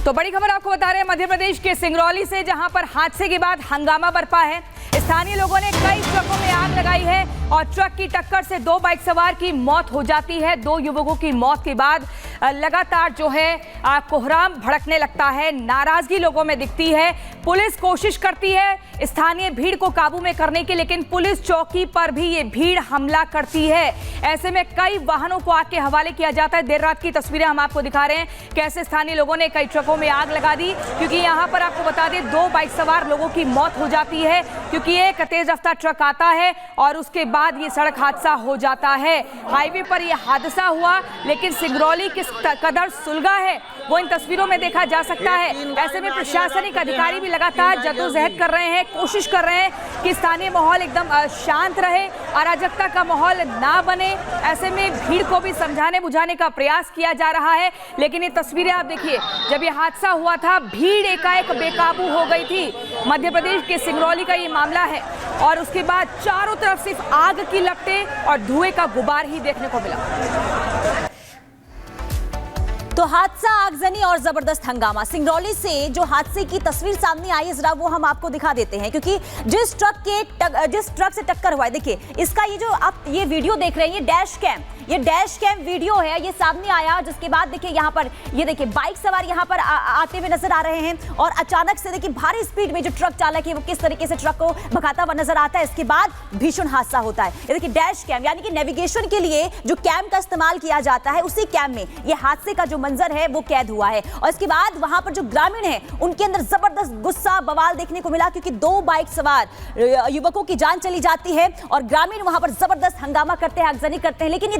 तो बड़ी खबर आपको बता रहे हैं मध्य प्रदेश के सिंगरौली से, जहां पर हादसे के बाद हंगामा बरपा है। स्थानीय लोगों ने कई ट्रकों में आग लगाई है और ट्रक की टक्कर से 2 बाइक सवार की मौत हो जाती है। 2 युवकों की मौत के बाद लगातार जो है कोहराम भड़कने लगता है, नाराजगी लोगों में दिखती है। पुलिस कोशिश करती है स्थानीय भीड़ को काबू में करने की, लेकिन पुलिस चौकी पर भी ये भीड़ हमला करती है। ऐसे में कई वाहनों को आग के हवाले किया जाता है। देर रात की तस्वीरें हम आपको दिखा रहे हैं कैसे स्थानीय लोगों ने कई ट्रकों में आग लगा दी, क्योंकि यहाँ पर आपको बता दें 2 बाइक सवार लोगों की मौत हो जाती है, क्योंकि एक तेज रफ्तार ट्रक आता है और उसके बाद ये सड़क हादसा हो जाता है। हाईवे पर यह हादसा हुआ, लेकिन सिंगरौली किस कदर सुलगा है वो इन तस्वीरों में देखा जा सकता है। ऐसे में प्रशासनिक अधिकारी भी लगातार जद्दोजहद कर रहे हैं, कोशिश कर रहे हैं कि स्थानीय माहौल एकदम शांत रहे, अराजकता का माहौल ना बने। ऐसे में भीड़ को भी समझाने बुझाने का प्रयास किया जा रहा है। लेकिन ये तस्वीरें आप देखिए, जब ये हादसा हुआ था भीड़ एकाएक बेकाबू हो गई थी। मध्य प्रदेश के सिंगरौली का ये मामला है और उसके बाद चारों तरफ सिर्फ आग की लपटें और धुएं का गुबार ही देखने को मिला। तो हादसा, आगजनी और जबरदस्त हंगामा। सिंगरौली से जो हादसे की तस्वीर सामने आई है, जरा वो हम आपको दिखा देते हैं, क्योंकि जिस ट्रक से टक्कर हुआ है, देखिए इसका ये जो आप ये वीडियो देख रहे हैं, ये डैश कैम वीडियो है, ये सामने आया। जिसके बाद देखिए यहाँ पर ये देखिए बाइक सवार यहाँ पर आते हुए नजर आ रहे हैं और अचानक से देखिए भारी स्पीड में जो ट्रक चालक है वो किस तरीके से ट्रक को भगाता हुआ नजर आता है। इसके बाद भीषण हादसा होता है। ये देखिए डैश कैम, यानी कि नेविगेशन के लिए जो कैम का इस्तेमाल किया जाता है, उसी कैम में ये हादसे का जो मंजर है वो कैद हुआ है। और इसके बाद वहां पर जो ग्रामीण है उनके अंदर जबरदस्त गुस्सा बवाल देखने को मिला, क्योंकि 2 बाइक सवार युवकों की जान चली जाती है और ग्रामीण वहां पर जबरदस्त हंगामा करते हैं, आगजनी करते हैं। लेकिन ये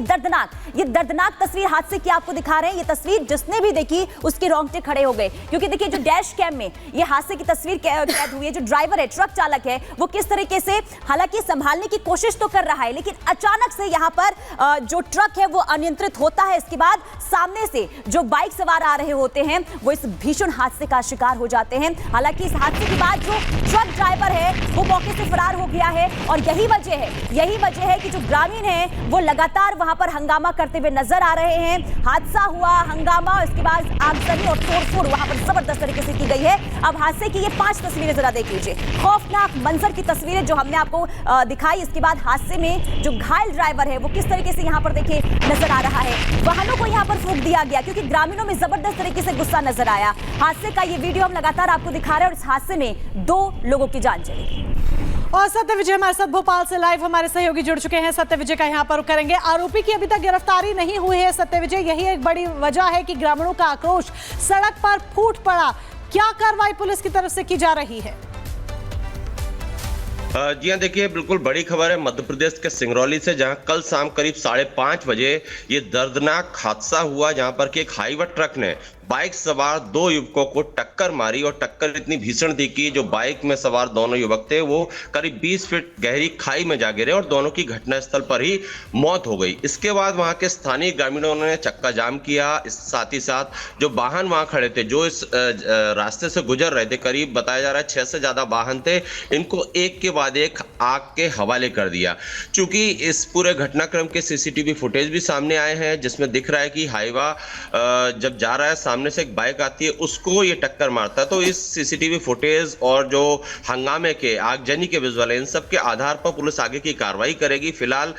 दर्दनाक तस्वीर हादसे की आपको दिखा रहे हैं। ये तस्वीर जिसने भी देखी उसके रोंगटे खड़े हो गए, क्योंकि देखिए जो डैश कैम में ये हादसे की तस्वीर कैद हुई है। जो ड्राइवर है, ट्रक चालक है, वो किस तरीके से हालांकि संभालने की कोशिश तो कर रहा है, लेकिन अचानक से यहाँ पर जो ट्रक है वो अनियंत्रित होता है। इसके बाद सामने से जो बाइक सवार आ रहे होते हैं वो इस भीषण हादसे का शिकार हो जाते हैं। हालांकि इस हादसे के बाद जो ट्रक ड्राइवर है वो मौके से फरार हो गया है और यही वजह है कि जो ग्रामीण है वो लगातार वहां पर हंगामा करते हुए नजर आ रहे हैं। हादसा हुआ, हंगामा, इसके बाद आगजनी और तोड़फोड़ वहां पर जबरदस्त तरीके से की गई है। अब हादसे की ये 5 तस्वीरें जरा देख लीजिए। खौफनाक मंजर की तस्वीरें जो हमने आपको दिखाई। इसके बाद हादसे में जो घायल ड्राइवर है वो किस तरीके से यहाँ पर देखिए नजर आ रहा है। वाहनों को यहाँ पर फूंक दिया गया, क्योंकि ग्रामीणों में जबरदस्त तरीके से गुस्सा नजर आया। हादसे का ये वीडियो हम लगातार आपको दिखा रहे हैं और इस हादसे में 2 लोगों की जान चली। और सत्य विजय हमारे साथ भोपाल से लाइव हमारे सहयोगी जुड़ चुके हैं। सत्य विजय का यहाँ पर करेंगे। आरोपी की अभी तक गिरफ्तारी नहीं हुई है। सत्य विजय, यही एक बड़ी वजह है कि ग्रामीणों का आक्रोश सड़क पर फूट पड़ा। क्या कार्रवाई पुलिस की तरफ से की जा रही है? जी हाँ, देखिए बिल्कुल बड़ी खबर है मध्य प्रदेश के सिंगरौली से, जहां कल शाम करीब 5:30 बजे ये दर्दनाक हादसा हुआ, जहां पर कि एक हाईवा ट्रक ने बाइक सवार 2 युवकों को टक्कर मारी और टक्कर इतनी भीषण थी कि जो बाइक में सवार दोनों युवक थे वो करीब 20 फीट गहरी खाई में जा गिरे और दोनों की घटनास्थल पर ही मौत हो गई। इसके बाद वहां के स्थानीय ग्रामीणों ने चक्का जाम किया। इस साथ ही साथ जो वाहन वहां खड़े थे, जो इस रास्ते से गुजर रहे थे, करीब बताया जा रहा है 6 से ज्यादा वाहन थे, इनको एक के बाद एक आग के हवाले कर दिया। चूंकि इस पूरे घटनाक्रम के सीसीटीवी फुटेज भी सामने आए हैं, जिसमें दिख रहा है कि हाईवा जब जा रहा है, सामने से एक बाइक आती है, उसको ये टक्कर मारता है। तो इस सीसीटीवी फुटेज और जो हंगामे के, आगजनी के विजुअल, इन सब के आधार पर पुलिस आगे की कार्रवाई करेगी। फिलहाल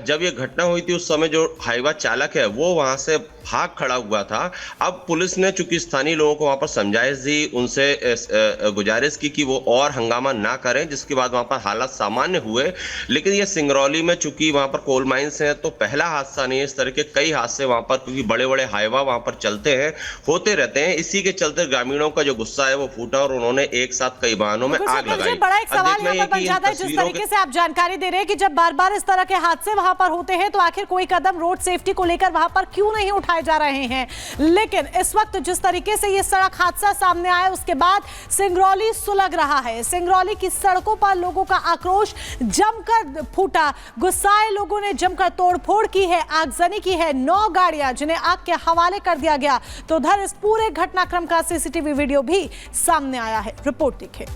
जब ये घटना हुई थी उस समय जो हाईवा चालक है वो वहां से भाग खड़ा हुआ था। अब पुलिस ने चूंकि स्थानीय लोगों को वहां पर समझाइश दी, उनसे गुजारिश की कि वो और हंगामा ना करें, जिसके बाद वहां पर हालात सामान्य हुए। लेकिन ये सिंगरौली में चूंकि वहां पर कोल माइंस है तो पहला हादसा नहीं है। इस तरह के कई हादसे वहां पर, क्योंकि बड़े बड़े हाईवा वहां पर चलते हैं, होते रहते हैं। इसी के चलते ग्रामीणों का जो गुस्सा है वो फूटा और उन्होंने एक साथ कई वाहनों में आग लगाई। बड़ा एक सवाल यहाँ पर बन जाता है, जिस तरीके से आप जानकारी दे रहे हैं कि जब बार बार इस तरह के हादसे वहां पर होते हैं तो आखिर कोई कदम रोड सेफ्टी को लेकर वहां पर क्यों नहीं उठाए जा रहे हैं। लेकिन इस वक्त जिस तरीके से ये सड़क हादसा सामने आया उसके बाद सिंगरौली सुलग रहा है। सिंगरौली की सड़कों पर लोगों का आक्रोश जमकर फूटा। गुस्साए लोगों ने जमकर तोड़फोड़ की है, आगजनी की है। 9 गाड़ियां जिन्हें आग के हवाले कर दिया गया। तो उधर इस पूरे घटनाक्रम का सीसीटीवी वीडियो भी सामने आया है। रिपोर्ट देखिए।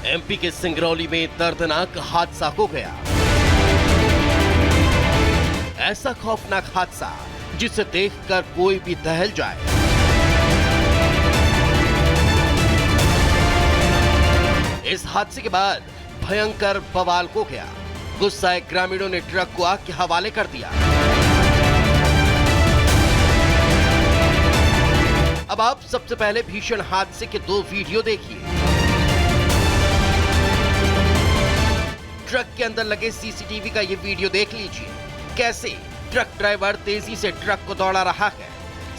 एमपी के सिंगरौली में दर्दनाक हादसा हो गया। ऐसा खौफनाक हादसा जिसे देखकर कोई भी दहल जाए। इस हादसे के बाद भयंकर बवाल हो गया। गुस्साए ग्रामीणों ने ट्रक को आग के हवाले कर दिया। अब आप सबसे पहले भीषण हादसे के 2 वीडियो देखिए। ट्रक के अंदर लगे सीसीटीवी का ये वीडियो देख लीजिए, कैसे ट्रक ड्राइवर तेजी से ट्रक को दौड़ा रहा है।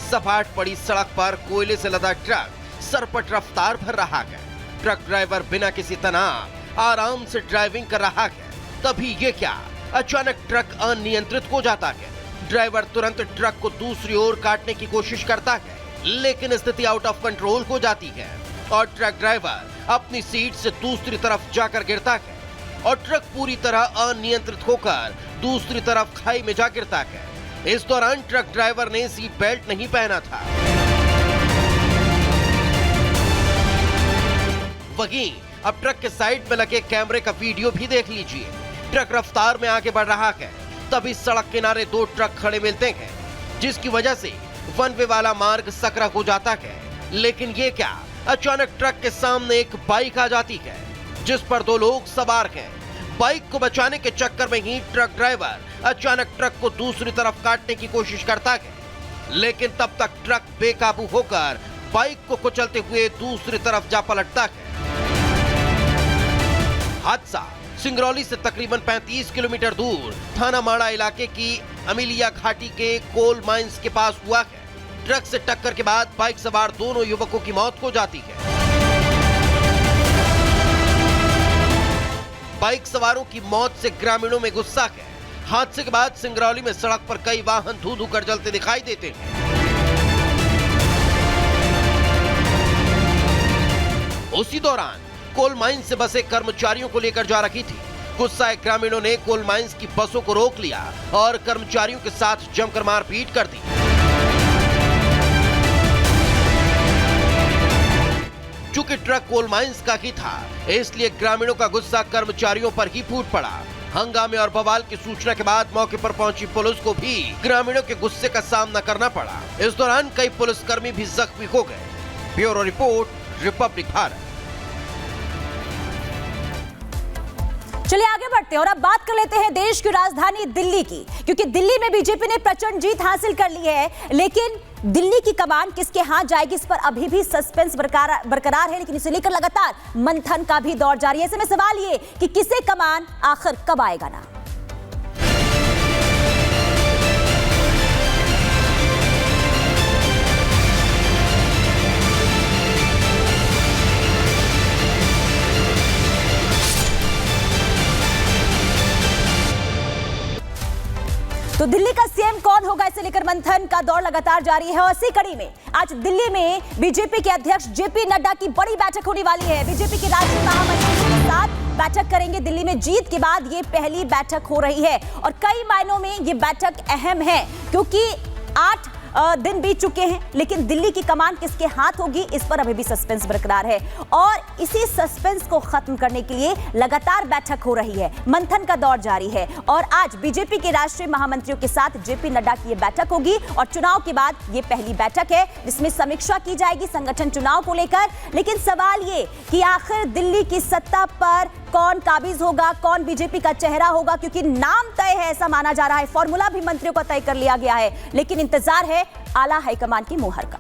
सपाट पड़ी सड़क पर कोयले से लदा ट्रक सरपट रफ्तार भर रहा है। ट्रक ड्राइवर बिना किसी तनाव आराम से ड्राइविंग कर रहा है। तभी ये क्या, अचानक ट्रक अनियंत्रित हो जाता है। ड्राइवर तुरंत ट्रक को दूसरी ओर काटने की कोशिश करता है, लेकिन स्थिति आउट ऑफ कंट्रोल हो जाती है और ट्रक ड्राइवर अपनी सीट से दूसरी तरफ जाकर गिरता है और ट्रक पूरी तरह अनियंत्रित होकर दूसरी तरफ खाई में जा गिरता है। इस दौरान ट्रक ड्राइवर ने सीट बेल्ट नहीं पहना था। वहीं अब ट्रक के साइड में लगे कैमरे का वीडियो भी देख लीजिए। ट्रक रफ्तार में आगे बढ़ रहा है, तभी सड़क किनारे 2 ट्रक खड़े मिलते हैं, जिसकी वजह से वन वे वाला मार्ग सकरा हो जाता है। लेकिन ये क्या, अचानक ट्रक के सामने एक बाइक आ जाती है, जिस पर 2 लोग सवार हैं। बाइक को बचाने के चक्कर में ही ट्रक ड्राइवर अचानक ट्रक को दूसरी तरफ काटने की कोशिश करता है, लेकिन तब तक ट्रक बेकाबू होकर बाइक को कुचलते हुए दूसरी तरफ जा पलटता है। हादसा सिंगरौली से तकरीबन 35 किलोमीटर दूर थाना माड़ा इलाके की अमीलिया घाटी के कोल माइंस के पास हुआ है। ट्रक से टक्कर के बाद बाइक सवार दोनों युवकों की मौत हो जाती है। बाइक सवारों की मौत से ग्रामीणों में गुस्सा है। हादसे के बाद सिंगरौली में सड़क पर कई वाहन धू-धू कर जलते दिखाई देते हैं। उसी दौरान कोल माइंस से बसें कर्मचारियों को लेकर जा रही थी। गुस्साए ग्रामीणों ने कोल माइंस की बसों को रोक लिया और कर्मचारियों के साथ जमकर मारपीट कर दी। चूंकि ट्रक कोल माइंस का ही था, इसलिए ग्रामीणों का गुस्सा कर्मचारियों पर ही फूट पड़ा। हंगामे और बवाल की सूचना के बाद मौके पर पहुंची पुलिस को भी ग्रामीणों के गुस्से का सामना करना पड़ा। इस दौरान कई पुलिसकर्मी भी जख्मी हो गए। Bureau report, Republic Bharat. चलिए आगे बढ़ते हैं और अब बात कर लेते हैं देश की राजधानी दिल्ली की, क्योंकि दिल्ली में बीजेपी ने प्रचंड जीत हासिल कर ली है। लेकिन दिल्ली की कमान किसके हाथ जाएगी, इस पर अभी भी सस्पेंस बरकरार है। लेकिन इसे लेकर लगातार मंथन का भी दौर जारी है। ऐसे में सवाल ये कि किसे कमान आखिर कब आएगा ना। तो दिल्ली का सीएम कौन होगा, इसे लेकर मंथन का दौर लगातार जारी है। और इसी कड़ी में आज दिल्ली में बीजेपी के अध्यक्ष जेपी नड्डा की बड़ी बैठक होने वाली है। बीजेपी के राष्ट्रीय महामंत्री के साथ बैठक करेंगे। दिल्ली में जीत के बाद ये पहली बैठक हो रही है और कई मायनों में ये बैठक अहम है, क्योंकि 8 दिन बीत चुके हैं, लेकिन दिल्ली की कमान किसके हाथ होगी, इस पर अभी भी सस्पेंस बरकरार है। और इसी सस्पेंस को खत्म करने के लिए लगातार बैठक हो रही है, मंथन का दौर जारी है। और आज बीजेपी के राष्ट्रीय महामंत्रियों के साथ जेपी नड्डा की ये बैठक होगी और चुनाव के बाद ये पहली बैठक है जिसमें समीक्षा की जाएगी संगठन चुनाव को लेकर। लेकिन सवाल ये कि आखिर दिल्ली की सत्ता पर कौन काबिज होगा, कौन बीजेपी का चेहरा होगा, क्योंकि नाम तय है ऐसा माना जा रहा है, फॉर्मूला भी मंत्रियों का तय कर लिया गया है। लेकिन इंतजार है आला हाईकमान की मुहर का।